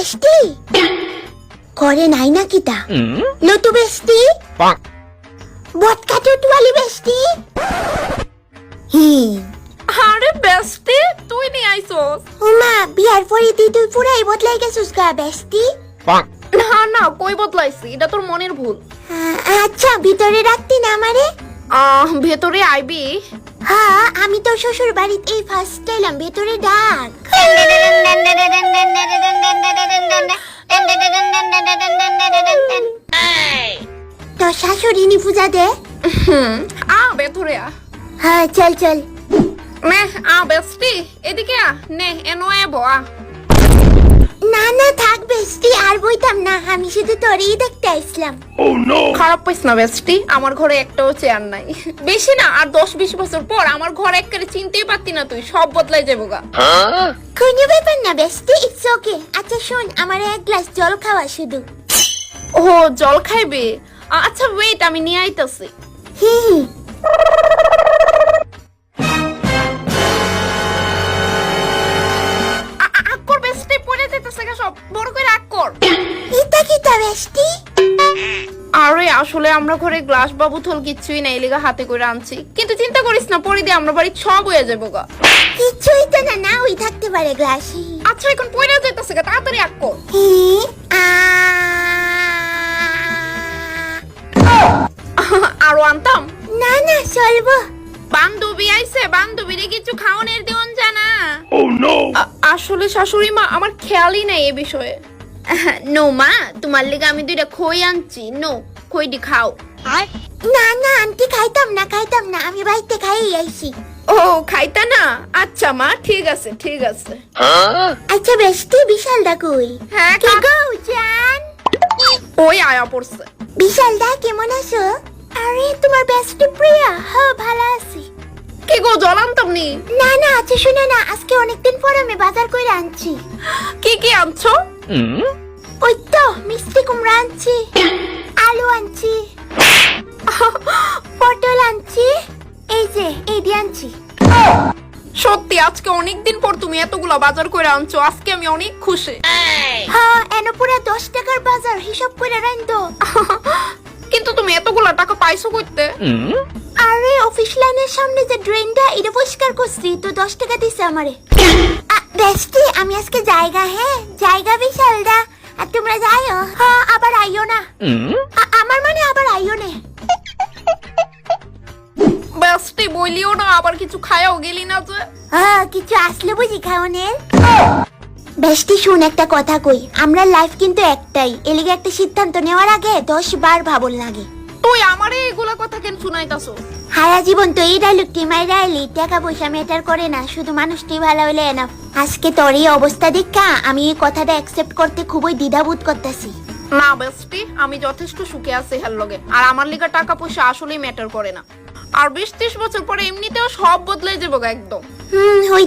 বেস্টি করে নাই না কিতা লটু বেস্টি বটকা টুটওয়ালি বেস্টি আরে বেস্টি তুই নি আইছস? উমা বিয়ার পরে তুই পুরাই বদলাই গেছিস গা বেস্টি। না না কই বদলাইছি, এটা তোর মনের ভুল। আচ্ছা ভিতরে রাখতি না আমারে? ভেতরে আইবি? হ্যাঁ আমি তো শ্বশুর বাড়িতে এই ফার্স্ট এলাম, ভেতরে ডাক। তো শাশুড়ি নি পূজা দে। ভেতরে আ। হ্যাঁ চল চল। নে বেস্টি এদিকে আ, নে এনো এবো আ। না না থাক বেস্টি, আর বইতাম না, আমি শুধু তোরই দেখতে আসলাম। খারাপ পাইস না বেস্টি, আমার ঘরে একটাও চেয়ার নাই। বেশি না আর 10-20 বছর পর আমার ঘর একবারে চিনতেই পারতি না তুই, সব বদলাই যাবো গা। কোনো ব্যাপার না বেস্টি, ইটস ওকে। আচ্ছা শোন, আমার এক গ্লাস জল খাওয়া শুধু। ও জল খাইবে? আচ্ছা ওয়েট, আমি নিয়ে আইতাছি। আকর বেস্টি পড়ে যাইতাছে গা সব, বড় করে আকর। এটা কিটা বেস্টি? আরে আসলে আমরা ঘরে গ্লাস বা বোতল কিছুই নাই, লেগা হাতে করে আনছি। কিন্তু চিন্তা করিস না, পরে দিয়ে আমরা বাড়ি সব হয়ে যাবো গা। কিছুই তো না, না ওই থাকতে পারে গ্লাসই। আচ্ছা এখন পড়ে যাইতাছে গা, তাড়াতাড়ি আকর। আরো আনতাম? না না চলবো। বান্ধবী আইছে, বান্ধবীরে কিছু খাওয়ানোর দিওন জানা। আসলে শাশুড়ি মা আমার খেয়ালই নাই এ বিষয়ে। নো মা, তোমার লেগে আমি দুইটা খই আনছি, নো খইটি খাও। না না আন্টি খাইতাম না, খাইতাম না, আমি বাড়িতে খাই আইছি। ও খাইতা না? আচ্ছা মা ঠিক আছে ঠিক আছে। আচ্ছা বেস্টি বিশালদা কই? হ্যাঁ কে গো জান? ওই আয়া পড়ছে। বিশালদা কেমন আছো? আরে তোমার বেস্টি প্রিয়া? হ্যাঁ ভালো আছি। কি গো জল আনতাম নি? না না আচ্ছা শুনে না, আজকে অনেকদিন পর আমি বাজার করে আনছি। কি কি আনছো? ওই তো মিষ্টি কুমড়া আনছি, আলু আনছি, পটল আনছি, এই যে এই দিয়ে আনছি। সত্যি আজকে অনেকদিন পর তুমি এতগুলো বাজার করে আনছো, আজকে আমি অনেক খুশি। হ্যাঁ এনে পুরা 10 টাকার বাজার হিসাব করে রাখতো। কিন্তু তুমি এতগুলো টাকা পাইছো কইতে? আরে অফিস লাইনের সামনে যে ড্রেনটা এটা পরিষ্কার করছি, তো 10 টাকা দিছে আমারে। বেস্টি আমি আজকে জায়গা, হ্যাঁ জায়গা বিশালদা, আর তোমরা যাইও। হ্যাঁ আবার আইও না, আমার মানে আবার আইও না। বেস্টি বলিও না, আবার কিছু খায়াও গেলি না যে। হ্যাঁ কিছু আসলে বুঝি খাওনের। বেস্টি শুন একটা কথা কই, আমরা লাইফ কিন্তু একটাই, এলিগে একটা সিদ্ধান্ত নেওয়ার আগে 10 বার ভাবল লাগে। তুই আমারে এগুলা কথা কেন শুনাইতাছো? হারা জীবন তো এই ডায়লগটি মাইরা আইলি, টাকা পয়সা ম্যাটার করে না, শুধু মানুষটি ভালো হইলে এনাফ। আজকে তোর এই অবস্থা দেখা আমি এই কথাটা অ্যাকসেপ্ট করতে খুবই দ্বিধাবোধ করতেছি। না বেস্টি, আমি যথেষ্ট সুখে আছি হেল লগে, আর আমার লিগা টাকা পয়সা আসলেই ম্যাটার করে না। আর 20-30 বছর পরে এমনিতেও সব বদলে যাবো একদম। হই